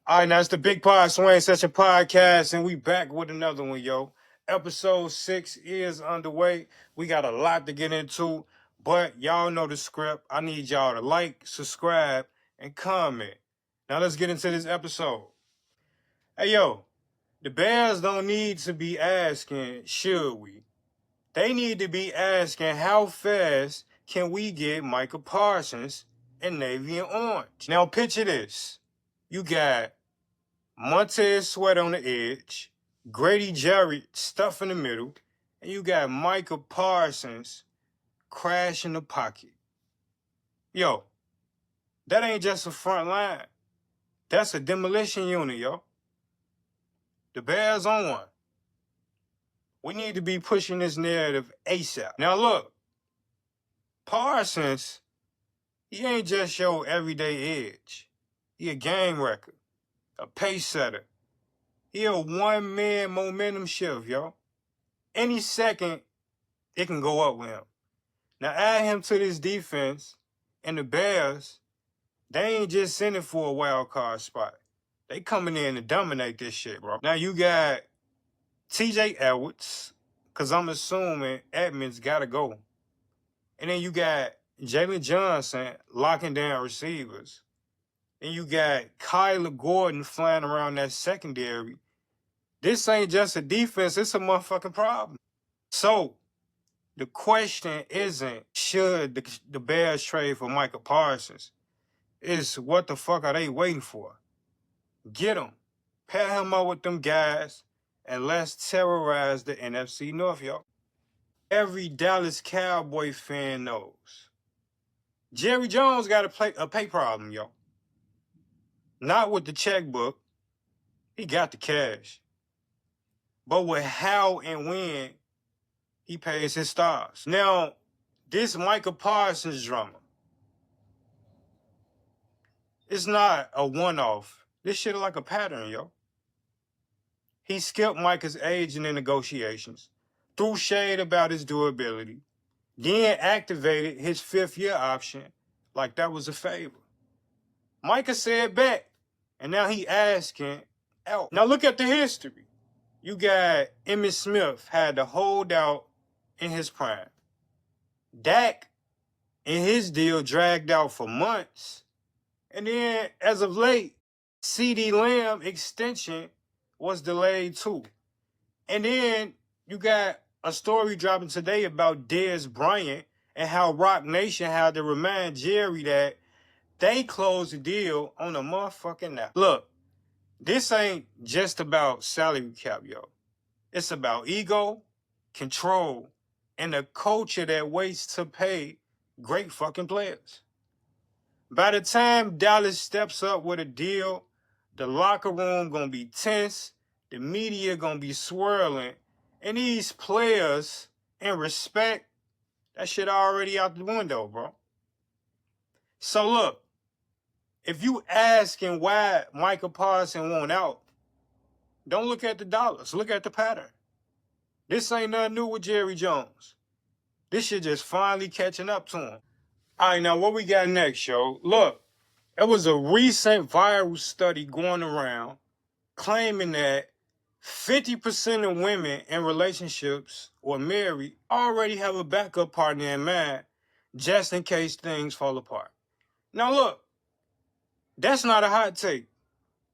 All right, now it's the Big Pod Swing Session Podcast, and we back with another one, yo. Episode 6 is underway. We got a lot to get into, but y'all know the script. I need y'all to like, subscribe, and comment. Now let's get into this episode. Hey, yo, the Bears don't need to be asking, should we? They need to be asking, how fast can we get Micah Parsons in navy and orange? Now picture this. You got Montez Sweat on the edge, Grady Jarrett stuff in the middle, and you got Micah Parsons crash in the pocket. Yo, that ain't just a front line. That's a demolition unit, yo. The Bears on one. We need to be pushing this narrative ASAP. Now look, Parsons, he ain't just your everyday edge. He a game wrecker, a pace setter. He a one-man momentum shift, yo. Any second, it can go up with him. Now add him to this defense, and the Bears, they ain't just sending for a wild card spot. They coming in to dominate this shit, bro. Now you got TJ Edwards, because I'm assuming Edmonds got to go. And then you got Jalen Johnson locking down receivers. And you got Kyler Gordon flying around that secondary. This ain't just a defense, it's a motherfucking problem. So, the question isn't, should the Bears trade for Micah Parsons? It's, what the fuck are they waiting for? Get him. Pair him up with them guys, and let's terrorize the NFC North, yo. Every Dallas Cowboy fan knows Jerry Jones got a pay problem, yo. Not with the checkbook. He got the cash. But with how and when he pays his stars. Now, this Micah Parsons drama, it's not a one-off. This shit is like a pattern, yo. He skipped Micah's age in the negotiations, threw shade about his durability, then activated his fifth-year option like that was a favor. Micah said back, and now he asking out. Now look at the history. You got Emmitt Smith had to hold out in his prime. Dak and his deal dragged out for months. And then, as of late, CeeDee Lamb extension was delayed too. And then you got a story dropping today about Dez Bryant and how Rock Nation had to remind Jerry that they closed the deal on a motherfucking nap. Look, this ain't just about salary cap, yo. It's about ego, control, and a culture that waits to pay great fucking players. By the time Dallas steps up with a deal, the locker room gonna be tense, the media gonna be swirling, and these players, in respect, that shit already out the window, bro. So look, if you asking why Micah Parsons won't out, don't look at the dollars, look at the pattern. This ain't nothing new with Jerry Jones. This shit just finally catching up to him. All right, now what we got next, yo? Look, there was a recent viral study going around claiming that 50% of women in relationships or married already have a backup partner in mind just in case things fall apart. Now look, that's not a hot take.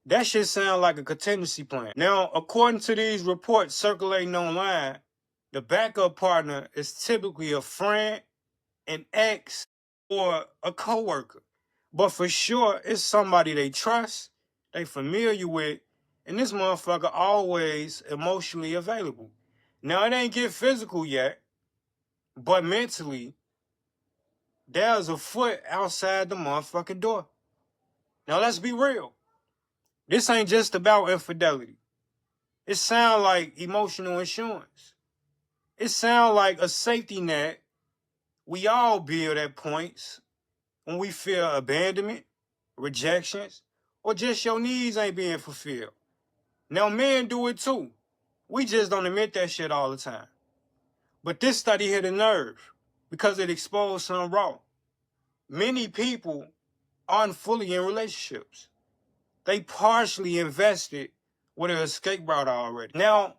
That shit sound like a contingency plan. Now, according to these reports circulating online, the backup partner is typically a friend, an ex, or a coworker. But for sure, it's somebody they trust, they familiar with, and this motherfucker always emotionally available. Now, it ain't get physical yet, but mentally, there's a foot outside the motherfucking door. Now, let's be real. This ain't just about infidelity. It sound like emotional insurance. It sound like a safety net we all build at points when we feel abandonment, rejections, or just your needs ain't being fulfilled. Now, men do it too. We just don't admit that shit all the time. But this study hit a nerve because it exposed something raw. Many people aren't fully in relationships. they partially invested with an escape route already. Now,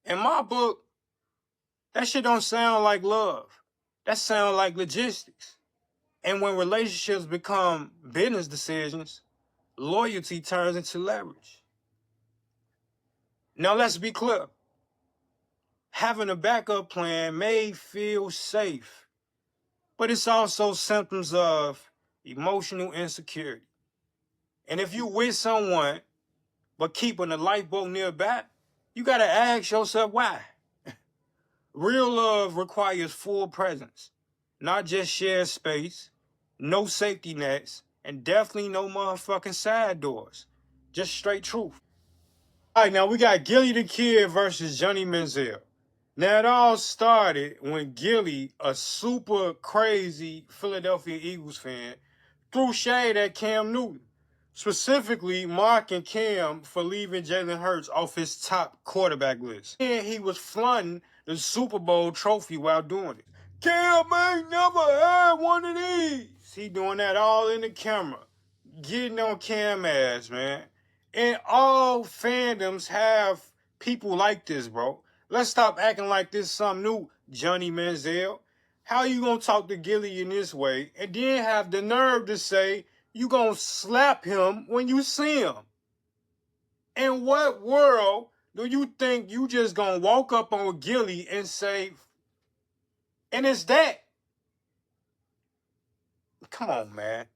in my book, that shit don't sound like love. That sound like logistics. And when relationships become business decisions, loyalty turns into leverage. Now, let's be clear. Having a backup plan may feel safe, but it's also symptoms of emotional insecurity. And if you with someone, but keeping a lifeboat nearby, you gotta ask yourself why. Real love requires full presence, not just shared space, no safety nets, and definitely no motherfucking side doors. Just straight truth. All right, now we got Gilly the Kid versus Johnny Manziel. Now it all started when Gilly, a super crazy Philadelphia Eagles fan, threw shade at Cam Newton. Specifically, mocking Cam for leaving Jalen Hurts off his top quarterback list. And he was flaunting the Super Bowl trophy while doing it. Cam ain't never had one of these. He doing that all in the camera. Getting on Cam ass, man. And all fandoms have people like this, bro. Let's stop acting like this something new, Johnny Manziel. How you gonna talk to Gilly in this way and then have the nerve to say you gonna slap him when you see him? In what world do you think you just gonna walk up on Gilly and say, and it's that? Come on, man.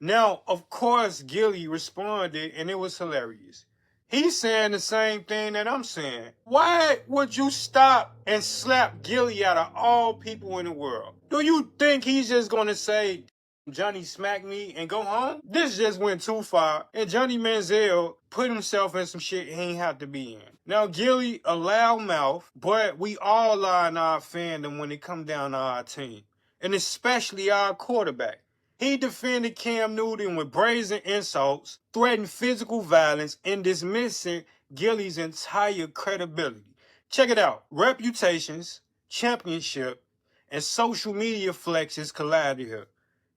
Now, of course, Gilly responded, and it was hilarious. He's saying the same thing that I'm saying. Why would you stop and slap Gilly out of all people in the world? Do you think he's just gonna say, Johnny smacked me and go home? This just went too far, and Johnny Manziel put himself in some shit he ain't have to be in. Now, Gilly, a loud mouth, but we all lie in our fandom when it come down to our team, and especially our quarterback. He defended Cam Newton with brazen insults, threatened physical violence, and dismissing Gilly's entire credibility. Check it out. Reputations, championship, and social media flexes collided here.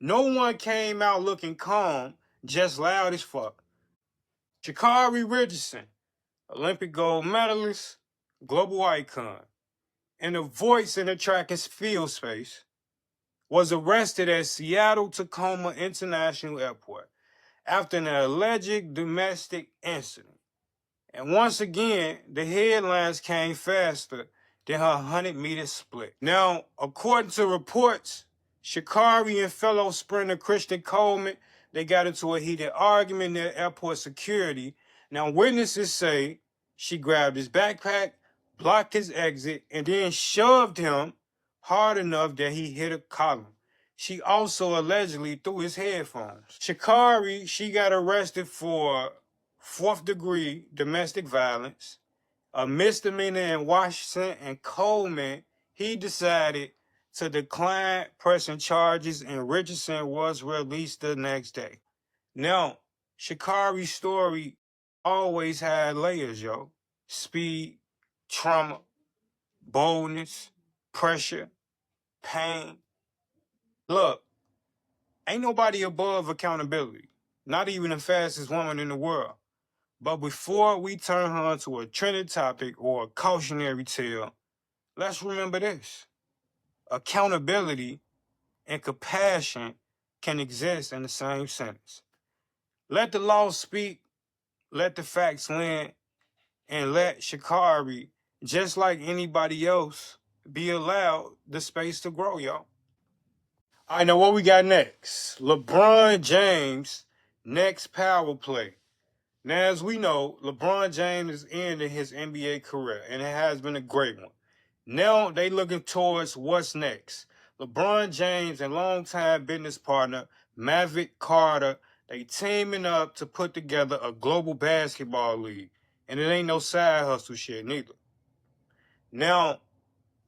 No one came out looking calm, just loud as fuck. Sha'Carri Richardson, Olympic gold medalist, global icon, and a voice in the track and field space, was arrested at Seattle-Tacoma International Airport after an alleged domestic incident. And once again, the headlines came faster than her 100-meter split. Now, according to reports, Sha'Carri and fellow sprinter Christian Coleman, they got into a heated argument near airport security. Now, witnesses say she grabbed his backpack, blocked his exit, and then shoved him hard enough that he hit a column. She also allegedly threw his headphones. Sha'Carri, she got arrested for 4th-degree domestic violence, a misdemeanor in Washington, and Coleman, he decided to decline pressing charges, and Richardson was released the next day. Now, Sha'Carri's story always had layers, yo. Speed, trauma, boldness, pressure, pain. Look, ain't nobody above accountability, not even the fastest woman in the world. But before we turn her into a trending topic or a cautionary tale, let's remember this. Accountability and compassion can exist in the same sentence. Let the law speak, let the facts win, and let Sha'Carri, just like anybody else, be allowed the space to grow, y'all. All right, now what we got next? LeBron James' next power play. Now, as we know, LeBron James is ending his NBA career, and it has been a great one. Now they looking towards what's next. LeBron James and longtime business partner Maverick Carter, they teaming up to put together a global basketball league, and it ain't no side hustle shit neither. Now,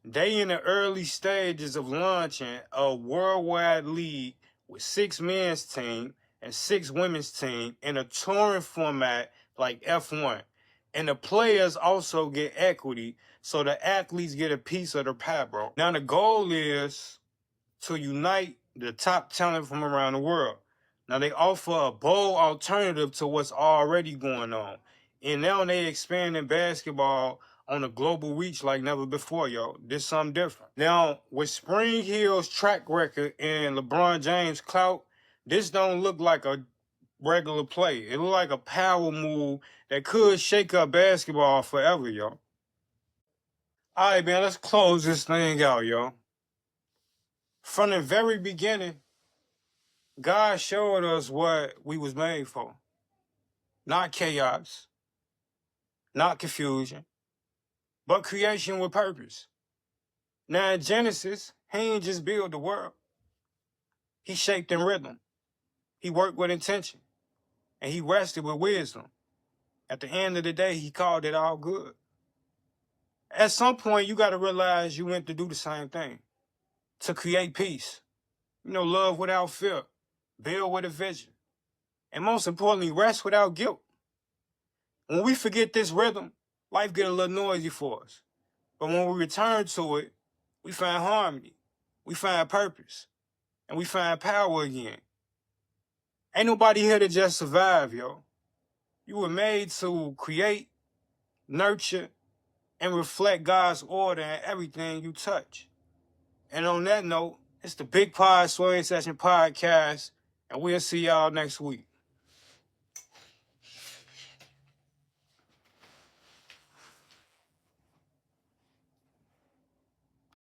they in the early stages of launching a worldwide league with 6 men's team and 6 women's team in a touring format like F1. And the players also get equity, so the athletes get a piece of the pie, bro. Now the goal is to unite the top talent from around the world. Now they offer a bold alternative to what's already going on. And now they expanding basketball on a global reach like never before, yo. This something different. Now, with Spring Hill's track record and LeBron James' clout, this don't look like a regular play. It look like a power move that could shake up basketball forever, yo. All right, man, let's close this thing out, yo. From the very beginning, God showed us what we was made for. Not chaos, not confusion, but creation with purpose. Now in Genesis, he ain't just build the world. He shaped in rhythm. He worked with intention. And he rested with wisdom. At the end of the day, he called it all good. At some point, you got to realize you went to do the same thing. To create peace. Love without fear. Build with a vision. And most importantly, rest without guilt. When we forget this rhythm, life get a little noisy for us. But when we return to it, we find harmony, we find purpose, and we find power again. Ain't nobody here to just survive, yo. You were made to create, nurture, and reflect God's order in everything you touch. And on that note, it's the Big Pod Swing Session Podcast, and we'll see y'all next week.